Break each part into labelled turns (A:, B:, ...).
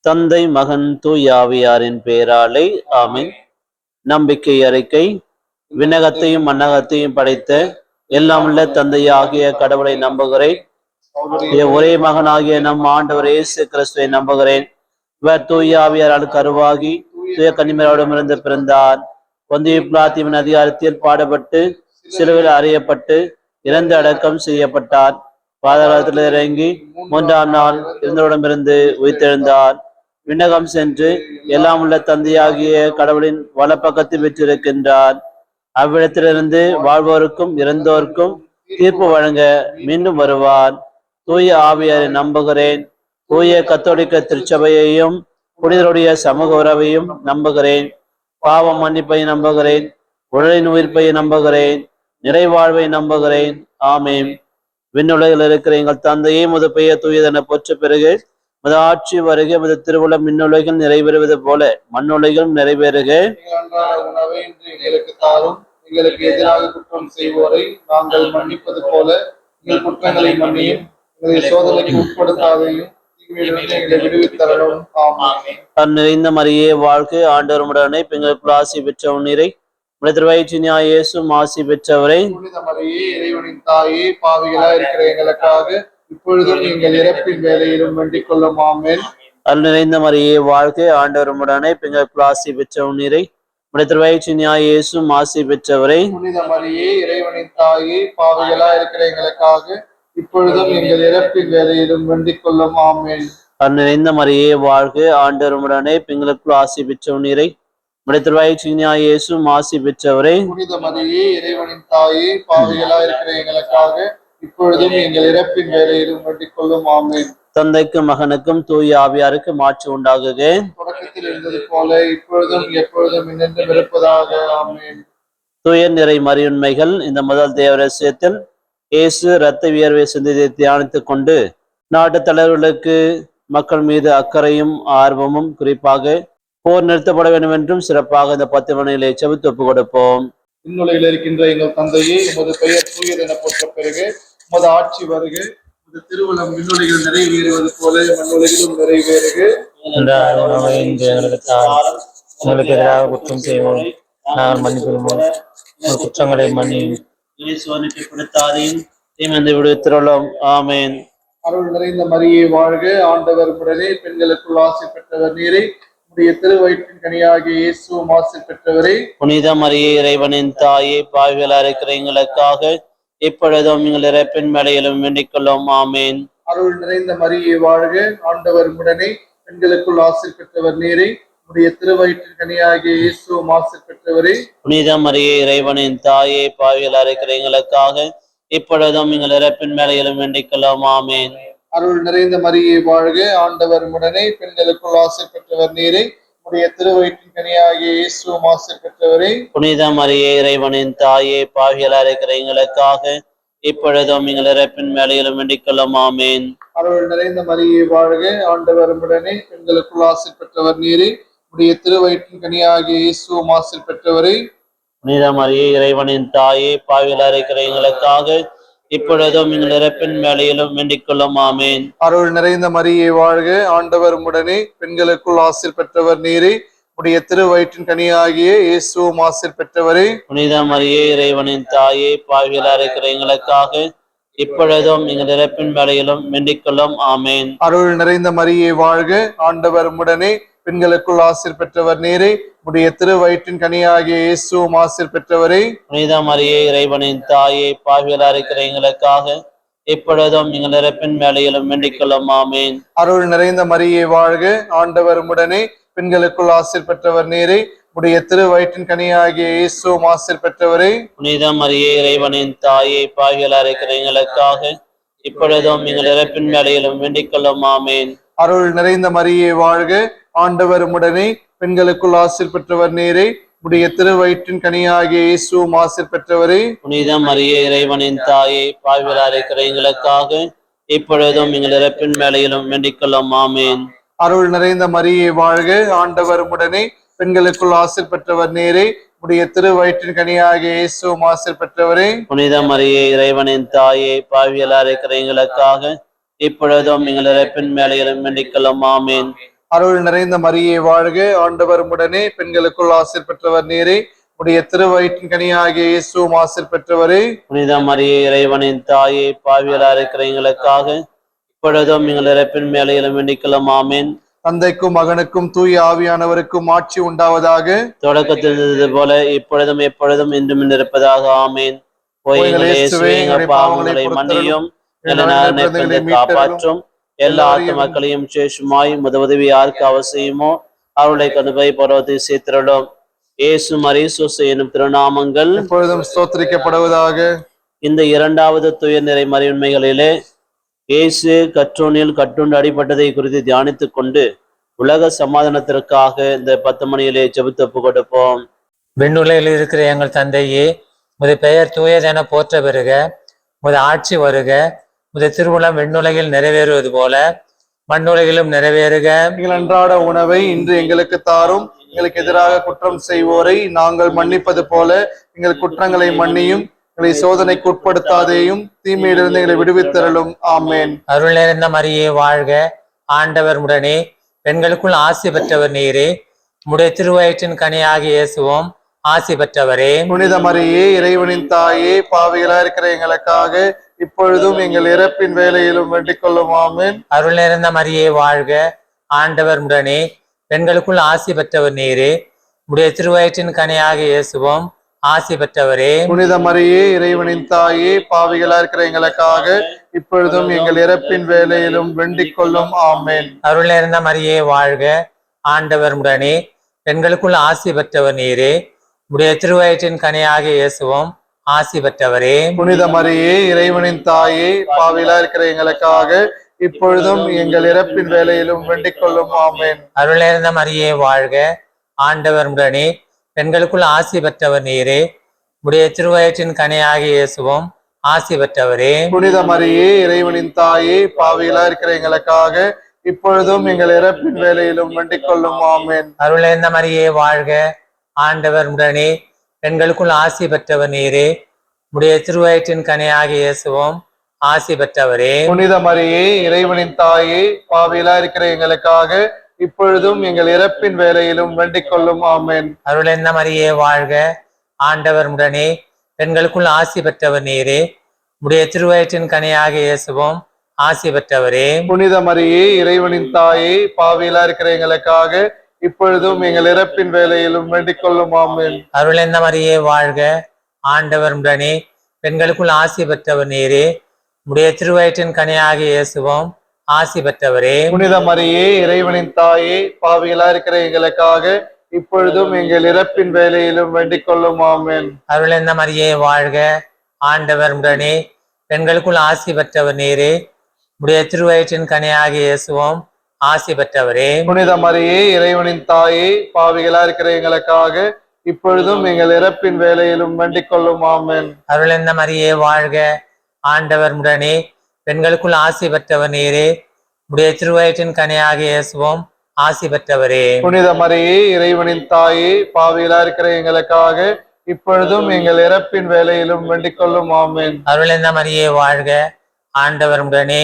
A: தந்தை மகன் தூயாவியாரின் பேராலை ஆமென். நம்பிக்கை அறிக்கை. விண்ணகத்தையும் மண்ணகத்தையும் படைத்த எல்லாம் உள்ள தந்தையாகிய கடவுளை நம்புகிறேன். ஒரே மகனாகிய நம் ஆண்டவர் இயேசு கிறிஸ்துவை நம்புகிறேன். இவர் தூயாவியாரால் கருவாகி தூய கன்னிமரியாரிடமிருந்து பிறந்தார். பொந்திய பிலாத்தியின் அதிகாரத்தில் பாடப்பட்டு சிலுவையில் அறையப்பட்டு இறந்து அடக்கம் செய்யப்பட்டார். பாதாளத்தில் இறங்கி 3ஆம் நாள் இருந்தவரிடமிருந்து உயிர்த்தெழுந்தார். விண்ணகம் சென்று எல்லாம் உள்ள தந்தையாகிய கடவுளின் வலப்பக்கத்தில் பெற்றிருக்கின்றார். அவ்விடத்திலிருந்து வாழ்வோருக்கும் இறந்தோருக்கும் தீர்ப்பு வழங்க மீண்டும் வருவார். தூய ஆவியாரை நம்புகிறேன். தூய கத்தோலிக்க திருச்சபையையும் புனிதருடைய சமூக உறவையும் நம்புகிறேன். பாவம் மன்னிப்பை நம்புகிறேன். உடலின் உயிர்ப்பை நம்புகிறேன். நிறைவாழ்வை நம்புகிறேன். ஆமேன். விண்ணுலகில் இருக்கிற எங்கள் தந்தையே, முது பெயர் தூயதென போற்ற பெறுக. மது ஆட்சி வருக. மது திருவுளம் மின்னுலகில் நிறைவேறுவது போல மண்ணுலகிலும் நிறைவேறுக.
B: உணவை எங்களுக்கு தாரும். எங்களுக்கு எதிராக குற்றம் செய்வோரை நாங்கள் மன்னிப்பது போல எங்கள் குற்றங்களை மன்னியும். எங்களை சோதனைக்கு உட்படுத்தாதையும் எங்களை விடுவித்தரணும். ஆமென்.
A: நிறைந்த மரியே வாழ்க, ஆண்டவர் உடனே பெண்களுக்குள் ஆசி பெற்ற நீரை வயிற்றினாயேசும் ஆசி பெற்றவரை.
B: புனித மரியே, இறைவனின் தாயே, பாவிகளா இருக்கிற எங்களுக்காக இப்பொழுதும் எங்கள் இறப்பின் வேலையிலும் வேண்டிக் கொள்ளும். ஆமென்.
A: அருள் நிறைந்த மரியே வாழ்க, ஆண்டவர் உடனே பெண்களுக்குள் ஆசி பெற்ற நீரை வயிற்றினாயேசும் ஆசி பெற்றவரை.
B: புனித மரியே, இறைவனின் தாயே, பாவிகளா இருக்கிற எங்களுக்காக இப்பொழுதும் எங்கள் இறப்பின் வேலையிலும் வேண்டிக் கொள்ளும். ஆமென்.
A: அருள் நிறைந்த மரியே வாழ்க, ஆண்டவர் உடனே பெண்களுக்குள் ஆசி பெற்ற நீரை வயிற்றினாயேசும் ஆசி பெற்றவரை.
B: புனித மரியே, இறைவனின் தாயே, பாவிகளா இருக்கிற எங்களுக்காக இப்பொழுதும் எங்கள் இறப்பின் வேலையிலும் வேண்டிக் கொள்ளும். ஆமென்.
A: தந்தைக்கும் மகனுக்கும் தூய ஆவியாருக்கும் ஆட்சி உண்டாகுக.
B: தொடக்கத்தில் இருந்தது போல இப்பொழுதும் எப்பொழுதும் என்றென்றும் இருப்பதாக. ஆமென்.
A: தூய நிறை மறியுண்மைகள். இந்த முதல் தேவரசியத்தில் இயேசு இரத்த வியர்வை சிந்தியதை தியானித்துக் கொண்டு நாட்டு தலைவர்களுக்கு மக்கள் மீது அக்கறையும் ஆர்வமும், குறிப்பாக போர் நிறுத்தப்பட வேண்டும் என்றும் சிறப்பாக இந்த 10 மணிகளை செவித்து ஒப்புக் கொடுப்போம்.
B: விண்ணுலகில் இருக்கின்ற எங்கள் தந்தையே, உமது பெயர் தூயது என போற்ற பெறுக. உமது ஆட்சி வருக. உமது திருவுளம் விண்ணுலகில் நிறைவேறுவது போல மண்ணுலகிலும் நிறைவேறுக.
A: உங்களுக்கு எதிராக குற்றம் செய்வோம், நாங்கள் மன்னிக்கிறோம். குற்றங்களை மன்னியும், விடுவித்துள்ளோம். ஆமேன்.
B: அருள் நிறைந்த மரியே வாழ்க, ஆண்டவர் உடனே பெண்களுக்குள் ஆசி பெற்றவர் நீரே. உடைய திருவயிற்றின் கனியாகிய இயேசுவும் ஆசி பெற்றவரே.
A: புனித மரியே, இறைவனின் தாயே, பாவிகளா இருக்கிற எங்களுக்காக இப்பொழுதும் எங்கள் இறப்பின் வேளையிலும் வேண்டிக் கொள்ளும். ஆமேன்.
B: அருள் நிறைந்த மரியே வாழ்க, ஆண்டவர் உடனே பெண்களுக்குள் ஆசி பெற்றவர் நீரே. உடைய திருவயிற்றின் கனியாகிய இயேசுவும் ஆசி பெற்றவரே.
A: புனித மரியே, இறைவனின் தாயே, பாவிகளா இருக்கிற எங்களுக்காக இப்பொழுதும் எங்கள் இறப்பின் வேளையிலும் வேண்டிக் கொள்ளும். ஆமேன்.
B: அருள் நிறைந்த மரியே வாழ்க, ஆண்டவர் உடனே பெண்களுக்குள் ஆசி பெற்றவர் நீரே. உடைய திருவயிற்றின் கனியாகிய இயேசுவும் ஆசி பெற்றவரே.
A: புனித மரியே, இறைவனின் தாயே, பாவிகளா இருக்கிற எங்களுக்காக இப்பொழுதும் எங்கள் இறப்பின் வேளையிலும் வேண்டிக் கொள்ளும். ஆமேன்.
B: அருள் நிறைந்த மரியே வாழ்க, ஆண்டவர் உடனே பெண்களுக்குள் ஆசி பெற்றவர் நீரே. உடைய திருவயிற்றின் கனியாகிய இயேசுவும் ஆசி பெற்றவரே.
A: புனித மரியே, இறைவனின் தாயே, பாவிகளா இருக்கிற எங்களுக்காக இப்பொழுதும் எங்கள் இறப்பின் வேளையிலும் வேண்டிக் கொள்ளும். ஆமேன்.
B: அருள் நிறைந்த மரியே வாழ்க, ஆண்டவர் உடனே பெண்களுக்குள் ஆசி பெற்றவர் நீரே. உடைய திருவயிற்றின் கனியாகிய இயேசுவும் ஆசி பெற்றவரே.
A: புனித மரியே, இறைவனின் தாயே, பாவிகளா இருக்கிற எங்களுக்காக இப்பொழுதும் எங்கள் இறப்பின் வேளையிலும் வேண்டிக் கொள்ளும். ஆமேன்.
B: அருள் நிறைந்த மரியே வாழ்க, ஆண்டவர் உடனே பெண்களுக்குள் ஆசி பெற்றவர் நீரே. உடைய திருவயிற்றின் கனியாகிய இயேசுவும் ஆசி பெற்றவரே.
A: புனித மரியே, இறைவனின் தாயே, பாவிகளா இருக்கிற எங்களுக்காக இப்பொழுதும் எங்கள் இறப்பின் வேளையிலும் வேண்டிக் கொள்ளும். ஆமேன்.
B: அருள் நிறைந்த மரியே வாழ்க, ஆண்டவர் உடனே பெண்களுக்குள் ஆசி பெற்றவர் நீரே. உடைய திருவயிற்றின் கனியாகிய இயேசுவும் ஆசி பெற்றவரே.
A: புனித மரியே, இறைவனின் தாயே, பாவிகளா இருக்கிற எங்களுக்காக இப்பொழுதும் எங்கள் இறப்பின் வேளையிலும் வேண்டிக் கொள்ளும். ஆமேன்.
B: அருள் நிறைந்த மரியே வாழ்க, ஆண்டவர் உடனே பெண்களுக்குள் ஆசி பெற்றவர் நீரே. உடைய திருவயிற்றின் கனியாகிய இயேசுவும் ஆசி பெற்றவரே.
A: புனித மரியே, இறைவனின் தாயே, பாவிகளா இருக்கிற எங்களுக்காக இப்பொழுதும் எங்கள் இறப்பின் வேளையிலும் வேண்டிக் கொள்ளும். ஆமேன்.
B: அருள் நிறைந்த மரியே வாழ்க, ஆண்டவர் உடனே பெண்களுக்குள் ஆசி பெற்றவர் நீரே. உடைய திருவயிற்றின் கனியாகிய இயேசுவும் ஆசி பெற்றவரே.
A: புனித மரியே, இறைவனின் தாயே, பாவிகளா இருக்கிற எங்களுக்காக இப்பொழுதும் எங்கள் இறப்பின் வேளையிலும் வேண்டிக் கொள்ளும். ஆமேன்.
B: அருள் நிறைந்த மரியே வாழ்க, ஆண்டவர் உடனே, பெண்களுக்குள் ஆசீர் பெற்றவர் நீரே. உடைய திருவயிற்றின் கனியாகிய இயேசுவும் ஆசீர் பெற்றவரே.
A: புனித மரியே இறைவனின் தாயே, பாவியலா இருக்கிற எங்களுக்காக இப்பொழுதும் எங்கள் இறப்பின் மேலையிலும் வேண்டிக்கலாம். ஆமேன்.
B: தந்தைக்கும் மகனுக்கும் தூய ஆவியானவருக்கும் ஆட்சி உண்டாவதாக.
A: தொடக்கத்தில் இருந்தது போல இப்பொழுதும் எப்பொழுதும் என்றும் இருப்பதாக. ஆமேன். எங்கள் இயேசுவே, எங்கள் பாவங்களை மன்னியும், காப்பாற்றும், எல்லா ஆத்துமக்களையும் சேஷமாய் உதவி யாருக்கு அவசியமோ அவருடைய கருவை பருவத்தை சேர்த்திரலும். இயேசு மரிசூசு எனும் திருநாமங்கள்
B: எப்பொழுதும் ஸ்தோத்திரிக்கப்படுவதாக. இந்த
A: இரண்டாவது துயர் நிறை மறையுண்மைகளிலே இயேசு கற்றோனில் கட்டுண்டு அடிபட்டதை குறித்து தியானித்துக் கொண்டு உலக சமாதானத்திற்காக இந்த 10 மணியிலே ஜெபித்து ஒப்பு கொடுப்போம்.
C: விண்ணுலகில் இருக்கிற எங்கள் தந்தையே, உமது பெயர் தூயதென போற்ற பெறுக. உமது ஆட்சி வருக. உமது திருவுளம் விண்ணுலகில் நிறைவேறுவது போல மண்ணுலகிலும் நிறைவேறுக.
B: எங்கள் அன்றாட உணவை இன்று எங்களுக்கு தாரும். எங்களுக்கு எதிராக குற்றம் செய்வோரை நாங்கள் மன்னிப்பது போல எங்கள் குற்றங்களை மன்னியும். எங்களை சோதனைக்கு உட்படுத்தாதேயும், தீமையிலிருந்து எங்களை விடுவித்தருளும். ஆமேன்.
C: அருள் நிறைந்த மரியே வாழ்க, ஆண்டவர் உடனே, பெண்களுக்குள் ஆசி பெற்றவர் நீரே. உம்முடைய திருவயிற்றின் கனியாகிய இயேசுவும் ஆசி பெற்றவரே.
B: புனித மரியே இறைவனின் தாயே, பாவிகளா இருக்கிற எங்களுக்காக இப்பொழுதும் எங்கள் இறப்பின் வேலையிலும் வேண்டிக் கொள்ளும். ஆமேன்.
C: அருள் நிறைந்த மரியே வாழ்க, ஆண்டவர் உடனே, பெண்களுக்குள் ஆசி பெற்றவர் நீரே. உம்முடைய திருவயிற்றின் கனியாகிய இயேசுவும் ஆசி பெற்றவரே.
B: புனித மரியே இறைவனின் தாயே, பாவிகளா இருக்கிற எங்களுக்காக இப்பொழுதும் எங்கள் இறப்பின் வேலையிலும் வேண்டிக் கொள்ளும். ஆமேன்.
C: அருள் நிறைந்த மரியே வாழ்க, ஆண்டவர் உடனே, பெண்களுக்குள் ஆசி பெற்றவர் நீரே. உடைய திருவயிற்றின் கனியாகிய இயேசுவும் ஆசி பெற்றவரே.
B: புனித மரியே இறைவனின் தாயே, பாவிகளா இருக்கிற எங்களுக்காக இப்பொழுதும் எங்கள் இறப்பின் வேலையிலும் வேண்டிக் கொள்ளும். ஆமேன்.
C: அருள் நிறைந்த மரியே வாழ்க, ஆண்டவர் உடனே, பெண்களுக்குள் ஆசி பெற்றவர் நீரே. உடைய திருவயிற்றின் கனியாகிய இயேசுவும் ஆசி பெற்றவரே.
B: புனித மரியே இறைவனின் தாயே, பாவிகளா இருக்கிற எங்களுக்காக இப்பொழுதும் எங்கள் இறப்பின் வேலையிலும் வேண்டிக் கொள்ளும். ஆமேன்.
C: அருள் நிறைந்த மரியே வாழ்க, ஆண்டவர் உடனே, பெண்களுக்குள் ஆசி பெற்றவர் நீரே. உடைய திருவயிற்றின் கனியாகிய இயேசுவும் ஆசி பெற்றவரே.
B: புனித மரியே இறைவனின் தாயே, பாவிகளா இருக்கிற எங்களுக்காக இப்பொழுதும் எங்கள் இறப்பின் வேலையிலும் வேண்டிக் கொள்ளும். ஆமேன்.
C: அருள் நிறைந்த மரியே வாழ்க, ஆண்டவர் உடனே, பெண்களுக்குள் ஆசி பெற்றவர் நீரே. உடைய திருவயிற்றின் கனியாகிய இயேசுவும் ஆசி பெற்றவரே.
B: புனித மரியே இறைவனின் தாயே, பாவிகளா இருக்கிற எங்களுக்காக இப்பொழுதும் எங்கள் இறப்பின் வேலையிலும் வேண்டிக் கொள்ளும். ஆமேன்.
C: அருள் நிறைந்த மரியே வாழ்க, ஆண்டவர் உடனே, பெண்களுக்குள் ஆசி பெற்றவர் நீரே. உடைய திருவயிற்றின் கனியாகிய இயேசுவும் ஆசி பெற்றவரே.
B: புனித மரியே இறைவனின் தாயே, பாவிகளா இருக்கிற எங்களுக்காக இப்பொழுதும் எங்கள் இறப்பின் வேலையிலும் வேண்டிக் கொள்ளும். ஆமேன்.
C: அருள் நிறைந்த மரியே வாழ்க, ஆண்டவர் உடனே, பெண்களுக்குள் ஆசி பெற்றவர் நீரே. உடைய திருவயிற்றின் கனியாகிய இயேசுவும் ஆசி பெற்றவரே.
B: புனித மரியே இறைவனின் தாயே, பாவிகளா இருக்கிற எங்களுக்காக இப்பொழுதும் எங்கள் இறப்பின் வேலையிலும் வேண்டிக் கொள்ளும். ஆமேன்.
C: அருள் நிறைந்த மரியே வாழ்க, ஆண்டவர் உடனே, பெண்களுக்குள் ஆசி பெற்றவர் நீரே. உடைய திருவயிற்றின் கனியாகிய இயேசுவும் ஆசி பெற்றவரே.
B: புனித மரியே இறைவனின் தாயே, பாவிகளா இருக்கிற எங்களுக்காக இப்பொழுதும் எங்கள் இறப்பின் வேலையிலும் வேண்டிக் கொள்ளும். ஆமேன்.
C: அருள் நிறைந்த மரியே வாழ்க, ஆண்டவர் உடனே,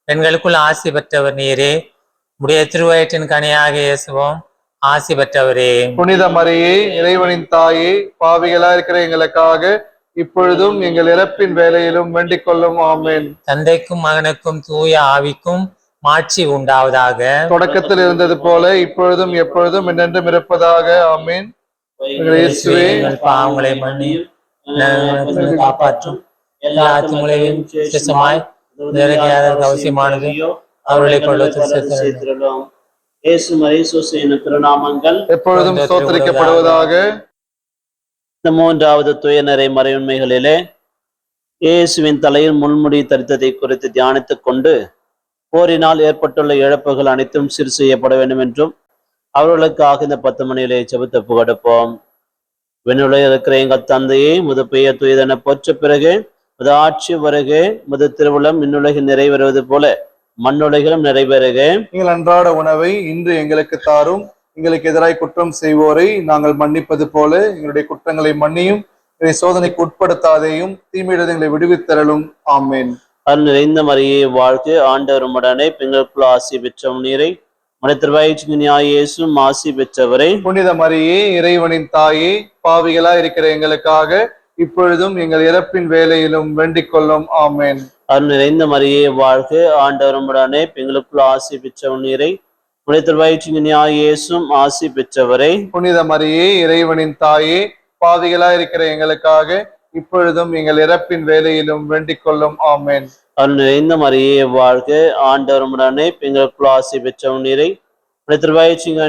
C: பெண்களுக்குள் ஆசி பெற்றவர் நீரே. உடைய திருவயிற்றின் கனியாகிய இயேசுவும் ஆசி பெற்றவரே.
B: புனித மரியே இறைவனின் தாயே, பாவிகளா இருக்கிற எங்களுக்காக இப்பொழுதும் எங்கள் இறப்பின் வேலையிலும் வேண்டிக் கொள்ளும். ஆமேன்.
C: தந்தைக்கும் மகனுக்கும் தூய ஆவிக்கும் மாட்சி உண்டாவதாக.
B: தொடக்கத்தில் இருந்தது போல இப்பொழுதும் எப்பொழுதும் என்றென்றும் இருப்பதாக. ஆமேன். இயேசுவே,
C: எங்கள் பாவங்களை மன்னியும், காப்பாற்றும், எல்லா ஆத்துமங்களையும் விசேஷமாய் அவசியமானது அவர்களை கொள்ளும்.
A: இயேசு மரிசூசு எனும் திருநாமங்கள்
B: எப்பொழுதும் ஸ்தோத்திரிக்கப்படுவதாக.
A: இந்த 3வது துயர்நிறை மறையுண்மைகளிலே இயேசுவின் தலையில் முள்முடி தரித்ததை குறித்து தியானித்துக் கொண்டு போரினால் ஏற்பட்டுள்ள இழப்புகள் அனைத்தும் சீர் செய்யப்பட வேண்டும் என்றும் அவர்களுக்காக இந்த 10 மணியிலே ஜெபித்து ஒப்பு கொடுப்போம். விண்ணுலகில் இருக்கிற எங்கள் தந்தையே, முது பெயர் தூயதென போற்ற பிறகு முது ஆட்சி வருக. முது திருவுளம் விண்ணுலகில் நிறைவேறுவது போல மண்ணுலகிலும் நிறைவேறுக.
B: எங்கள் அன்றாட உணவை இன்று எங்களுக்கு தாரும். எங்களுக்கு எதிராய் குற்றம் செய்வோரை நாங்கள் மன்னிப்பது போல எங்களுடைய குற்றங்களை மன்னியும். எங்களை சோதனைக்கு உட்படுத்தாதேயும், தீமையிலிருந்து எங்களை விடுவித்தரலும். ஆமேன்.
A: அருள் நிறைந்த மரியே வாழ்க, ஆண்டவர் உம்முடனே, பெண்களுக்குள் ஆசி பெற்ற நீரை. உடைய திருவயிற்றின் இயேசுவும் ஆசி பெற்றவரே.
B: புனித மரியே இறைவனின் தாயே, பாவிகளா இருக்கிற எங்களுக்காக இப்பொழுதும் எங்கள் இறப்பின் வேலையிலும் வேண்டிக் கொள்ளும். ஆமென்.
A: அருள் நிறைந்த மரியே வாழ்க, ஆண்டவர் உம்முடனே, பெண்களுக்குள் ஆசி பெற்றவர் நீரே. உடைய திருவயிற்றின் இயேசுவும் ஆசி பெற்றவரே.
B: புனித மரியே இறைவனின் தாயே, பாவிகளா இருக்கிற எங்களுக்காக இப்பொழுதும் எங்கள் இறப்பின் வேலையிலும் வேண்டிக் கொள்ளும். ஆமென்.
A: அருள் நிறைந்த மரியே வாழ்க, ஆண்டவர் உம்முடனே, பெண்களுக்குள் ஆசி பெற்றவர் நீரே. உடைய திருவயிற்றின்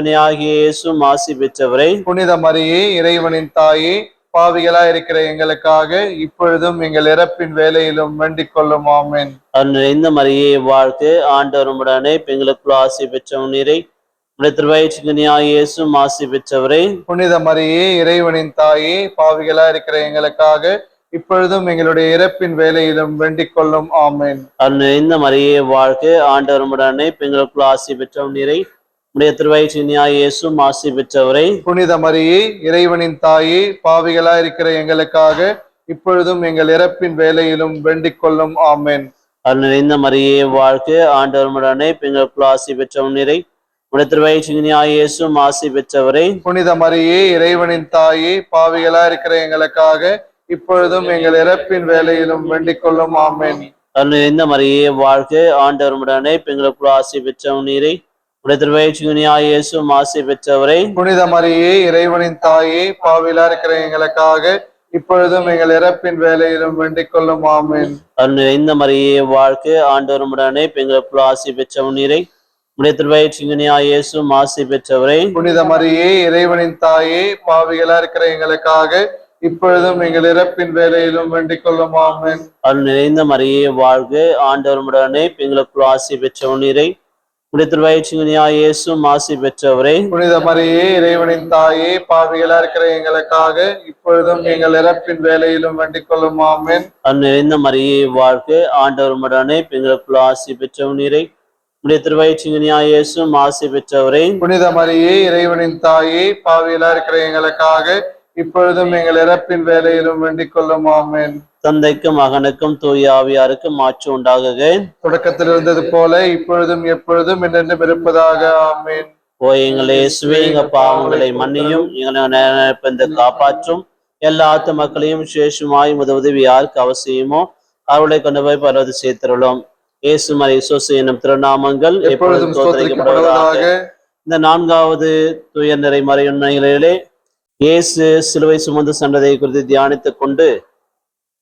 A: இயேசுவும் ஆசி பெற்றவரே.
B: புனித மரியே இறைவனின் தாயே, பாவிகளா இருக்கிற எங்களுக்காக இப்பொழுதும் எங்கள் இறப்பின் வேலையிலும் வேண்டிக் கொள்ளும். ஆமென்.
A: அருள் நிறைந்த மரியே வாழ்க, ஆண்டவர் உம்முடனே, பெண்களுக்குள் ஆசி பெற்றவர் நீரே. உடைய திருவயிற்றின் இயேசுவும் ஆசி பெற்றவரே.
B: புனித மரியே இறைவனின் தாயே, பாவிகளா இருக்கிற எங்களுக்காக இப்பொழுதும் எங்களுடைய இறப்பின் வேலையிலும் வேண்டிக் கொள்ளும். ஆமென்.
A: அருள் நிறைந்த மரியே வாழ்க, ஆண்டவர் உம்முடனே, பெண்களுக்குள் ஆசி பெற்றவர் நீரே. உடைய திருவயிற்றின் இயேசுவும் ஆசி பெற்றவரே.
B: புனித மரியே இறைவனின் தாயே, பாவிகளா இருக்கிற எங்களுக்காக இப்பொழுதும் எங்கள் இறப்பின் வேலையிலும் வேண்டிக் கொள்ளும். ஆமென்.
A: அருள் நிறைந்த மரியே வாழ்க, ஆண்டவர் உம்முடனே, பெண்களுக்குள் ஆசி பெற்றவர் நீரே. உடைய திருவயிற்றின் இயேசுவும் ஆசி பெற்றவரே.
B: புனித மரியே இறைவனின் தாயே, பாவிகளா இருக்கிற எங்களுக்காக இப்பொழுதும் எங்கள் இறப்பின் வேலையிலும் வேண்டிக் கொள்ளும். ஆமென்.
A: அருள் நிறைந்த மரியே வாழ்க, ஆண்டவர் உம்முடனே, பெண்களுக்குள் ஆசி பெற்றவர் நீரே. உடைய திருவயிற்றின் இயேசுவும் ஆசி பெற்றவரே.
B: புனித மரியே இறைவனின் தாயே, பாவிகளா இருக்கிற எங்களுக்காக இப்பொழுதும் எங்கள் இறப்பின் வேலையிலும் வேண்டிக் கொள்ளும். ஆமென்.
A: அருள் நிறைந்த மரியே வாழ்க, ஆண்டவர் உம்முடனே, பெண்களுக்குள் ஆசி பெற்றவர் நீரே. உடைய திருவயிற்றின் இயேசுவும் ஆசி பெற்றவரே.
B: புனித மரியே இறைவனின் தாயே, பாவிகளா இருக்கிற எங்களுக்காக இப்பொழுதும் எங்கள் இறப்பின் வேலையிலும் வேண்டிக் கொள்ளும். ஆமென்.
A: அருள் நிறைந்த மரியே வாழ்க, ஆண்டவர் உம்முடனே, பெண்களுக்குள் ஆசி பெற்றவர் நீரே. உடைய திருவயிற்றின் இயேசுவும் ஆசி பெற்றவரே.
B: புனித மரியே இறைவனின் தாயே, பாவிகளா இருக்கிற எங்களுக்காக இப்பொழுதும் எங்கள் இறப்பின் வேலையிலும் வேண்டிக் கொள்ளும். ஆமென்.
A: அருள் நிறைந்த மரியே வாழ்க, ஆண்டவர் உம்முடனே, பெண்களுக்குள் ஆசி பெற்றவர் நீரே. உடைய திருவயிற்றின் இயேசுவும் ஆசி பெற்றவரே.
B: புனித மரியே இறைவனின் தாயே, பாவிகளா இருக்கிற எங்களுக்காக இப்பொழுதும் எங்கள் இறப்பின் வேலையிலும் வேண்டிக் கொள்ளும். ஆமென்.
A: தந்தைக்கும் மகனுக்கும் தூய ஆவியாருக்கும் மாட்சி உண்டாகுக.
B: தொடக்கத்தில் இருந்தது போல இப்பொழுதும் எப்பொழுதும் என்றென்றும் இருப்பதாக. ஆமென்.
A: ஓ எங்கள் இயேசுவே, எங்க பாவங்களை மன்னியும், எங்களை காப்பாற்றும். எல்லா ஆத்து மக்களையும் விசேஷமாய் உதவி யாருக்கு அவசியமோ அவர்களை கொண்டு போய் பரவது சேர்த்திருளோம். இயேசு மரி சோசு என்னும் திருநாமங்கள்
B: எப்பொழுதும் ஸ்தோத்திரிக்கப்படுவதாக.
A: இந்த 4வது தூய நிறை மறையுண்மைகளிலே இயேசு சிலுவை சுமந்து சென்றதை குறித்து தியானித்துக் கொண்டு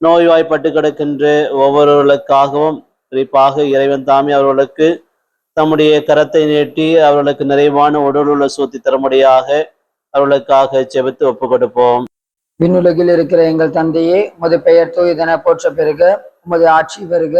A: நோய்வாய்ப்பட்டு கிடக்கின்ற ஒவ்வொருவர்களுக்காகவும் குறிப்பாக இறைவன் தாமே அவர்களுக்கு தம்முடைய கரத்தை நீட்டி அவர்களுக்கு நிறைவான உடல் உள்ள சூத்தி தரும்படியாக அவர்களுக்காக செபித்து ஒப்பு கொடுப்போம்.
D: விண்ணுலகில் இருக்கிற எங்கள் தந்தையே, உமது பெயர் தூயதென போற்ற பெறுக. உமது ஆட்சி வருக.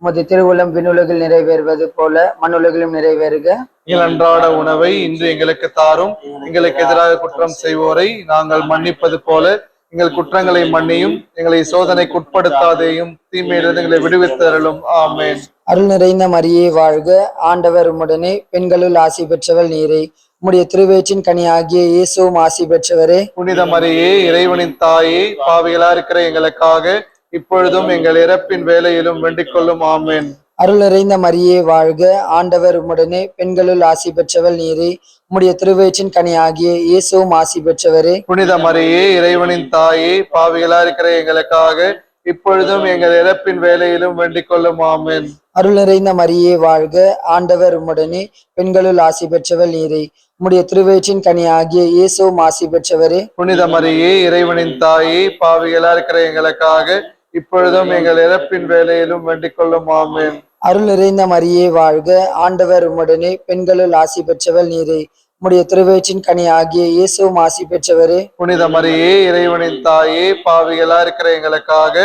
D: உமது திருவுளம் விண்ணுலகில் நிறைவேறுவது போல மண்ணுலகிலும் நிறைவேறுக.
B: எங்கள் அன்றாட உணவை இன்று எங்களுக்கு தாரும். எங்களுக்கு எதிராக குற்றம் செய்வோரை நாங்கள் மன்னிப்பது போல எங்கள் குற்றங்களை மன்னியும். எங்களை சோதனைக்கு உட்படுத்தாதேயும், தீமையிலிருந்து எங்களை விடுவித்தருளும். ஆமென்.
D: அருள் நிறைந்த மரியே வாழ்க, ஆண்டவர் உம்முடனே, பெண்களுள் ஆசி பெற்றவள் நீரே. உம்முடைய திருவயிற்றின் கனி ஆகிய இயேசுவும் ஆசி பெற்றவரே.
B: புனித மரியே இறைவனின் தாயே, பாவிகளா இருக்கிற எங்களுக்காக இப்பொழுதும் எங்கள் இறப்பின் வேலையிலும் வேண்டிக் கொள்ளும். ஆமென்.
D: அருள் நிறைந்த மரியே வாழ்க, ஆண்டவர் உம்முடனே, பெண்களுள் ஆசி பெற்றவள் நீரே. உம்முடைய திருவயிற்றின் கனி ஆகிய இயேசுவும் ஆசி பெற்றவரே.
B: புனித மரியே இறைவனின் தாயே, பாவிகளா இருக்கிற எங்களுக்காக இப்பொழுதும் எங்கள் இறப்பின் வேலையிலும் வேண்டிக் கொள்ளும். ஆமென்.
D: அருள் நிறைந்த மரியே வாழ்க, ஆண்டவர் உம்முடனே, பெண்களுள் ஆசி பெற்றவள் நீரே. உம்முடைய திருவயிற்றின் கனி ஆகிய இயேசுவும் ஆசி பெற்றவரே.
B: புனித மரியே இறைவனின் தாயே, பாவிகளா இருக்கிற எங்களுக்காக இப்பொழுதும் எங்கள் இறப்பின் வேலையிலும் வேண்டிக் கொள்ளும். ஆமென்.
D: அருள் நிறைந்த மரியே வாழ்க, ஆண்டவர் உம்முடனே, பெண்களுள் ஆசி பெற்றவள் நீரே. உம்முடைய திருவயிற்றின் கனி ஆகிய இயேசுவும் ஆசி பெற்றவரே.
B: புனித மரியே இறைவனின் தாயே, பாவிகளா இருக்கிற எங்களுக்காக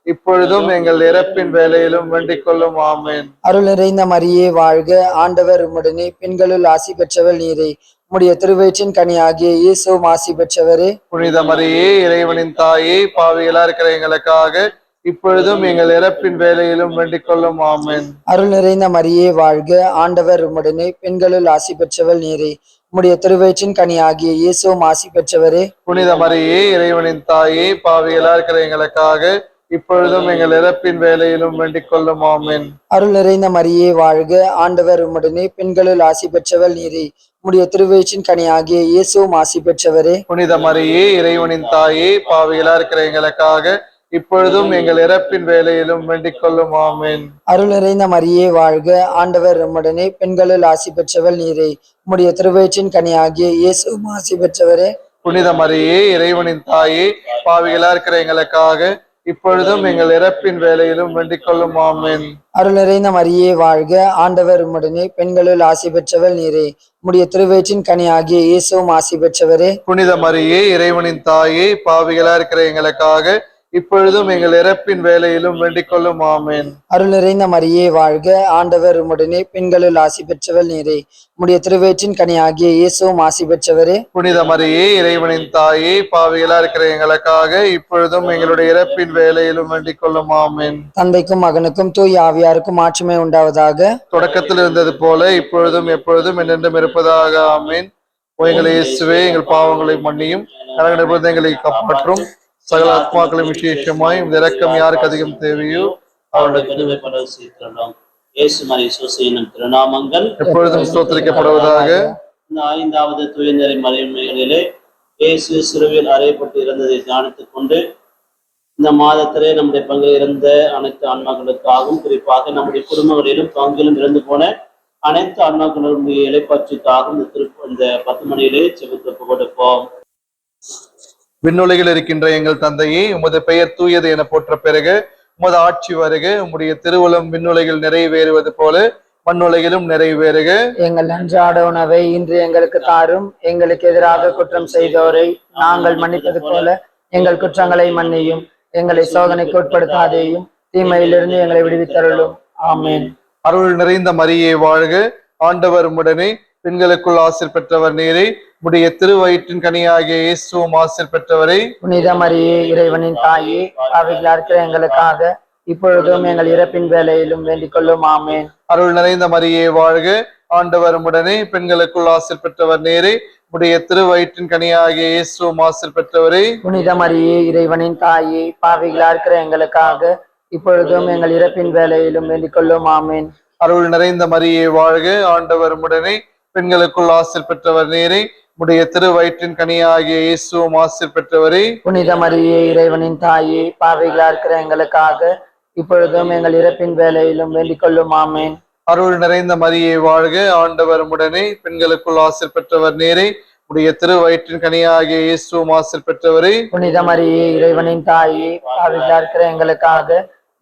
B: இப்பொழுதும் எங்கள் இறப்பின் வேலையிலும் வேண்டிக் கொள்ளும். ஆமென்.
D: அருள் நிறைந்த மரியே வாழ்க, ஆண்டவர் உம்முடனே, பெண்களுள் ஆசி பெற்றவள் நீரே. உம்முடைய திருவயிற்றின் கனி ஆகிய இயேசுவும் ஆசி பெற்றவரே.
B: புனித மரியே இறைவனின் தாயே, பாவிகளா இருக்கிற எங்களுக்காக இப்பொழுதும் எங்கள் இறப்பின் வேலையிலும் வேண்டிக் கொள்ளும். ஆமென்.
D: அருள் நிறைந்த மரியே வாழ்க, ஆண்டவர் உம்முடனே, பெண்களுள் ஆசி பெற்றவள் நீரே. உம்முடைய திருவயிற்றின் கனி ஆகிய இயேசுவும் ஆசி பெற்றவரே.
B: புனித மரியே இறைவனின் தாயே, பாவிகளா இருக்கிற எங்களுக்காக இப்பொழுதும் எங்கள் இறப்பின் வேலையிலும் வேண்டிக் கொள்ளும். ஆமென்.
D: அருள் நிறைந்த மரியே வாழ்க, ஆண்டவர் உம்முடனே, பெண்களுள் ஆசி பெற்றவள் நீரே. உம்முடைய திருவயிற்றின் கனியாகிய இயேசுவும் ஆசி பெற்றவரே.
B: புனித மரியே, இறைவனின் தாயே, பாவிகளா இருக்கிற எங்களுக்காக இப்பொழுதும் எங்கள் இறப்பின் வேலையிலும் வேண்டிக் கொள்ளும். ஆமென்.
D: அருள் நிறைந்த மரியே வாழ்க, ஆண்டவர் உம்முடனே, பெண்களுள் ஆசி பெற்றவள் நீரே. உம்முடைய திருவயிற்றின் கனியாகிய இயேசுவும் ஆசி பெற்றவரே.
B: புனித மரியே, இறைவனின் தாயே, பாவிகளா இருக்கிற எங்களுக்காக இப்பொழுதும் எங்கள் இறப்பின் வேலையிலும் வேண்டிக் கொள்ளும். ஆமென்.
D: அருள் நிறைந்த மரியே வாழ்க, ஆண்டவர் உம்முடனே, பெண்களுள் ஆசி பெற்றவள் நீரே. உம்முடைய திருவயிற்றின் கனியாகிய இயேசுவும் ஆசி பெற்றவரே.
B: புனித மரியே, இறைவனின் தாயே, பாவிகளா இருக்கிற எங்களுக்காக இப்பொழுதும் எங்கள் இறப்பின் வேலையிலும் வேண்டிக் கொள்ளும். ஆமென்.
D: அருள் நிறைந்த மரியே வாழ்க, ஆண்டவர் உம்முடனே, பெண்களுள் ஆசி பெற்றவள் நீரே. உம்முடைய திருவயிற்றின் கனியாகிய இயேசுவும் ஆசி பெற்றவரே.
B: புனித மரியே, இறைவனின் தாயே, பாவிகளா இருக்கிற எங்களுக்காக இப்பொழுதும் எங்களுடைய இறப்பின் வேலையிலும் வேண்டிக் கொள்ளும். ஆமென்.
D: தந்தைக்கும் மகனுக்கும் தூய ஆவியாருக்கும் ஆட்சிமை உண்டாவதாக.
B: தொடக்கத்தில் இருந்தது போல இப்பொழுதும் எப்பொழுதும் என்றென்றும் இருப்பதாக. ஆமென். ஓ எங்கள் இயேசுவே, எங்கள் பாவங்களை மன்னியும், நரகத்திலிருந்து எங்களை காப்பாற்றும், சகல ஆத்மாக்களும் விசேஷமாய் இந்த இரக்கம் யாருக்கு அதிகம் தேவையோ அவருடைய
A: இயேசு மரி சூசையின் திருநாமங்கள்
B: எப்பொழுதும் ஸ்தோத்திரிக்கப்படுவதாக.
A: இந்த 5வது தூயநெறி மறைமைகளிலே இயேசு சிலுவையில் அறையப்பட்டு இறந்ததை தியானித்துக் கொண்டு இந்த மாதத்திலே நம்முடைய பங்கில் இருந்த அனைத்து ஆன்மாக்களுக்காகவும், குறிப்பாக நம்முடைய குடும்பங்களிலும் பங்கிலும் இறந்து போன அனைத்து ஆன்மாக்களுடைய இலைப்பாட்சிக்காகவும் இந்த 10 மணியிலே செபித்து கொடுப்போம்.
B: விண்ணுலகில் இருக்கின்ற எங்கள் தந்தையே, உமது பெயர் தூயது என போற்ற பெருக, உமது ஆட்சி வருக, உம்முடைய திருவுளம் விண்ணுலகில் நிறைவேறுவது போல மண்ணுலகிலும் நிறைவேறுக.
D: எங்கள் அன்றாட உணவை இன்று எங்களுக்கு தாரும். எங்களுக்கு எதிராக குற்றம் செய்தோரை நாங்கள் மன்னிப்பது போல எங்கள் குற்றங்களை மன்னியும். எங்களை சோதனைக்கு உட்படுத்தாதேயும், தீமையிலிருந்து எங்களை விடுவித்தருளும். ஆமென்.
B: அருள் நிறைந்த மரியே வாழ்க, ஆண்டவர் உம்முடனே, பெண்களுக்குள் ஆசீர் பெற்றவர் நீரே. உடைய திருவயிற்றின் கனியாகிய இயேசுவும் ஆசீர் பெற்றவரே.
D: புனித மரியே, இறைவனின் தாயே, பாவிகளா இருக்கிற எங்களுக்காக இப்பொழுதும் எங்கள் இறப்பின் வேலையிலும் வேண்டிக் கொள்ளும். ஆமென்.
B: அருள் நிறைந்த மரியே வாழ்க, ஆண்டவர் உம்முடனே, பெண்களுக்குள் ஆசீர் பெற்றவர் நீரே. உடைய திருவயிற்றின் கனியாகிய இயேசுவும் ஆசீர் பெற்றவரே.
D: புனித மரியே, இறைவனின் தாயே, பாவிகளா இருக்கிற எங்களுக்காக இப்பொழுதும் எங்கள் இறப்பின் வேலையிலும் வேண்டிக் கொள்ளும். ஆமென்.
B: அருள் நிறைந்த மரியே வாழ்க, ஆண்டவர் உம்முடனே, பெண்களுக்குள் ஆசீர் பெற்றவர் நீரே. உடைய திருவயிற்றின் கனியாகிய இயேசுவும் ஆசீர் பெற்றவரே.
D: புனித மரியே, இறைவனின் தாயே, பாவிகளா இருக்கிற எங்களுக்காக இப்பொழுதும் எங்கள் இறப்பின் வேலையிலும் வேண்டிக் கொள்ளும். ஆமென்.
B: அருள் நிறைந்த மரியே வாழ்க, ஆண்டவர் உம்முடனே, பெண்களுக்குள் ஆசீர் பெற்றவர் நீரே. உடைய திருவயிற்றின் கனியாகிய இயேசுவும் ஆசீர் பெற்றவரே.
D: புனித மரியே, இறைவனின் தாயே, பாவிகளா இருக்கிற எங்களுக்காக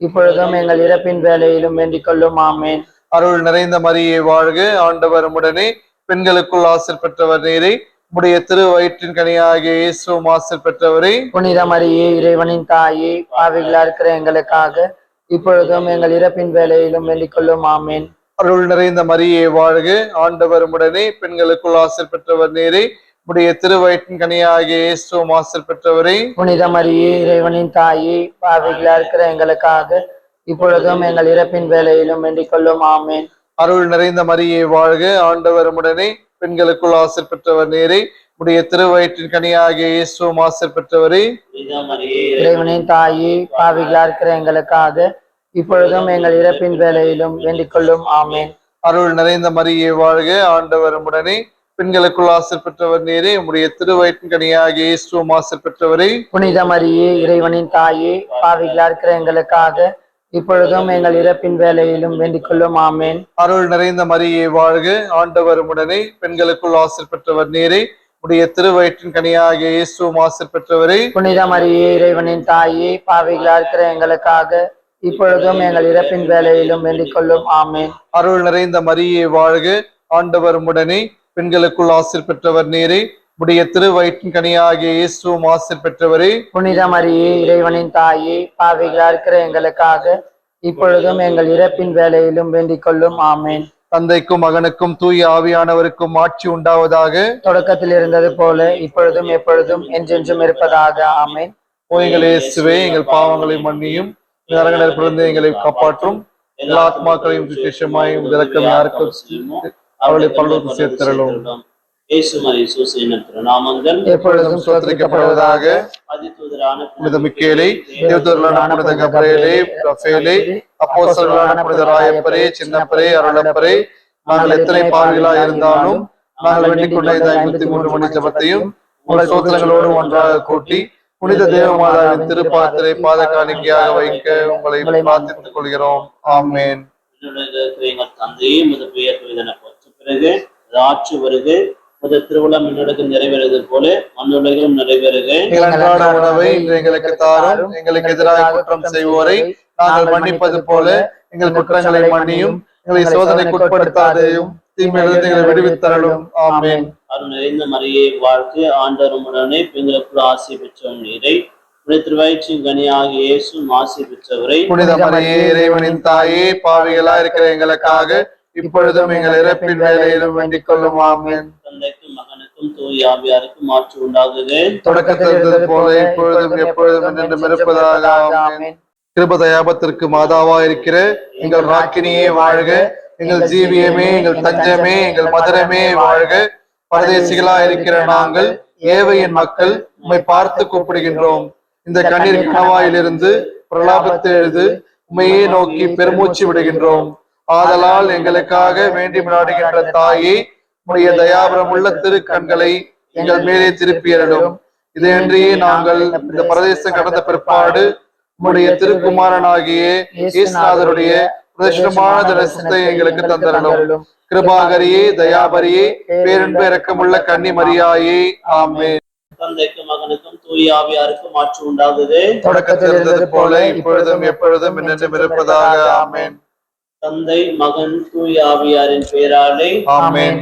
D: இப்பொழுதும் எங்கள் இறப்பின் வேலையிலும் வேண்டிக் கொள்ளும். ஆமென்.
B: அருள் நிறைந்த மரியே வாழ்க, ஆண்டவர் உம்முடனே, பெண்களுக்குள் ஆசீர் பெற்றவர் நீரே. உடைய திருவயிற்றின் கனியாகிய இயேசுவும் ஆசீர் பெற்றவரே.
D: புனித மரியே, இறைவனின் தாயே, பாவிகளா இருக்கிற எங்களுக்காக இப்பொழுதும் எங்கள் இறப்பின் வேலையிலும் வேண்டிக் கொள்ளும். ஆமென்.
B: அருள் நிறைந்த மரியே வாழ்க, ஆண்டவர் உம்முடனே, பெண்களுக்குள் ஆசீர் பெற்றவர் நீரே. உடைய திருவயிற்றின் கனியாகிய இயேசுவும் ஆசீர் பெற்றவரே.
D: புனித மரியே, இறைவனின் தாயே, பாவிகளா இருக்கிற எங்களுக்காக இப்பொழுதும் எங்கள் இறப்பின் வேலையிலும் வேண்டிக் கொள்ளும். ஆமென்.
B: அருள் நிறைந்த மரியே வாழ்க, ஆண்டவர் உம்முடனே, பெண்களுக்குள் ஆசீர் பெற்றவர் நீரே. உடைய திருவயிற்றின் கனியாகிய இயேசுவும் ஆசீர் பெற்றவரே.
D: இறைவனின் தாயே, பாவிகளா இருக்கிற எங்களுக்காக இப்பொழுதும் எங்கள் இறப்பின் வேலையிலும் வேண்டிக் கொள்ளும். ஆமென்.
B: அருள் நிறைந்த மரியே வாழ்க, ஆண்டவர் உம்முடனே, பெண்களுக்குள் ஆசீர் பெற்றவர் நீரே. உடைய திருவயிற்றின் கனியாகிய இயேசுவும் ஆசீர் பெற்றவரே.
D: புனித மரியே, இறைவனின் தாயே, பாவிகளா இருக்கிற எங்களுக்காக இப்பொழுதும் எங்கள் இறப்பின் வேலையிலும் வேண்டிக் கொள்ளும். ஆமென்.
B: அருள் நிறைந்த மரியே வாழ்க, ஆண்டவர் உம்முடனே, பெண்களுக்குள் ஆசீர் பெற்றவர் நீரே. உடைய திருவயிற்றின் கனியாகிய இயேசுவும் ஆசீர் பெற்றவரே.
D: புனித மரியே, இறைவனின் தாயே, பாவிகளா இருக்கிற எங்களுக்காக இப்பொழுதும் எங்கள் இறப்பின் வேலையிலும் வேண்டிக் கொள்ளும். ஆமென்.
B: அருள் நிறைந்த மரியே வாழ்க, ஆண்டவர் உம்முடனே, பெண்களுக்குள் ஆசீர் பெற்றவர் நீரே. உடைய திருவயிற்றின் கனியாகிய இயேசுவும் ஆசீர் பெற்றவரே.
D: புனித மரியே, இறைவனின் தாயே, பாவிகளா இருக்கிற எங்களுக்காக இப்பொழுதும் எங்கள் இறப்பின் வேலையிலும் வேண்டிக் கொள்ளும். ஆமென்.
B: தந்தைக்கும் மகனுக்கும் தூய ஆவியானவருக்கும் ஆட்சி உண்டாவதாக.
D: தொடக்கத்தில் இருந்தது போல இப்பொழுதும் எப்பொழுதும் என்றென்றும் இருப்பதாக. ஆமென்.
B: ஓ எங்கள் இயேசுவே, எங்கள் பாவங்களை மன்னியும், நரகத்திலிருந்து எங்களை காப்பாற்றும், எல்லா ஆத்மாக்களையும் விசேஷமாயும் இரக்கம் யாருக்கு அவளை பரலோகத்தில் சேர்த்தருளும்.
A: இயேசு மரி சூசையின் திருநாமங்கள்
D: எப்பொழுதும்
B: ஸ்தோத்திரிக்கப்படுவதாக.
A: அதிதூதரான
B: புனித மிக்கேலே, தேவதூதர்களான புனித கபிரியேலே, ரஃபேலே, அப்போஸ்தலர்களான புனித ராயப்பரே, சின்னப்பரே, அருளப்பரே, நாங்கள் எத்தனை பாவிகளாய் இருந்தாலும் நாங்கள் வேண்டிக் கொண்ட இந்த 53 மணி ஜபத்தையும் உங்கள் ஸ்தோத்திரங்களோடு ஒன்றாக கூட்டி புனித தேவமாதாவின் திருப்பாத்திரை பாத காணிக்கையாக வைக்க உங்களை பிரார்த்தித்துக் கொள்கிறோம். ஆமென்.
A: எங்கள் தந்தையே, உமது பெயர் தூயதென போற்ற பிறகு ஆட்சி வருக, உமது திருவுளம் விண்ணுலகில் நிறைவேறுவது போல மண்ணுலகிலும் நிறைவேறுக.
B: எங்கள் அன்றாட உணவை இன்று எங்களுக்கு தாரும். எங்களுக்கு எதிராக குற்றம் செய்வோரை நாங்கள் மன்னிப்பது போல எங்கள் குற்றங்களை மன்னியும். எங்களை சோதனைக்கு உட்படுத்தாதேயும், தீமையிலிருந்து எங்களை விடுவித்தருளும். ஆமென்.
A: அருள் நிறைந்த மரியே வாழ்க, ஆண்டவர் உம்முடனே, பெண்களுக்குள் ஆசி பெற்றவள் நீரே. உடைய திருவயிற்றின் கனியாகிய இயேசுவும் ஆசி பெற்றவரை.
B: புனித மரியே, இறைவனின் தாயே, பாவிகளா இருக்கிற எங்களுக்காக இப்பொழுதும் எங்கள் இறப்பின் வேலையிலும் வேண்டிக் கொள்ளும். ஆமென்.
A: தந்தைக்கும் மகனுக்கும் தூய ஆவியாருக்கும் ஆட்சி உண்டாகுக.
B: தொடக்கத்தில் இருந்தது போல இப்பொழுதும் எப்பொழுதும் என்றென்றும் இருப்பதாக. ஆமென். கிருபதயாபத்திற்கு மாதாவா இருக்கிற எங்கள் ராக்கினியே வாழ்க. எங்கள் ஜீவியமே, எங்கள் தஞ்சமே, எங்கள் மதுரமே வாழ்க. பரதேசிகளா இருக்கிற நாங்கள் ஏவையின் மக்கள் உம்மை பார்த்து கூப்பிடுகின்றோம். இந்த கண்ணீர் கணவாயிலிருந்து பிரலாபத்தை எழுது உண்மையே நோக்கி பெருமூச்சு விடுகின்றோம். ஆதலால் எங்களுக்காக வேண்டி நாடுகின்ற தாயே, உடைய தயாபரம் உள்ள திருக்கண்களை எங்கள் மேலே திருப்பியறலும். இதையன்றியே நாங்கள் இந்த பிரதேசம் கடந்த பிற்பாடு உம்முடைய திருக்குமாரனாகிய இயேசுநாதருடைய பிரதேசமான தரிசனத்தை எங்களுக்கு தந்தரலும். கிருபாகரியே, தயாபரியே, பேரன்பு இரக்கமுள்ள கன்னி மரியாயே. ஆமென்.
A: தந்தைக்கும் மகனுக்கும் தூய ஆவியாருக்கும் ஆட்சி உண்டாகுக.
B: தொடக்கத்தில் இருந்தது போல இப்பொழுதும் எப்பொழுதும் என்றென்றும் இருப்பதாக. ஆமென்.
A: தந்தை, மகன், தூய ஆவியாரின் பெயராலே.
B: ஆமென்.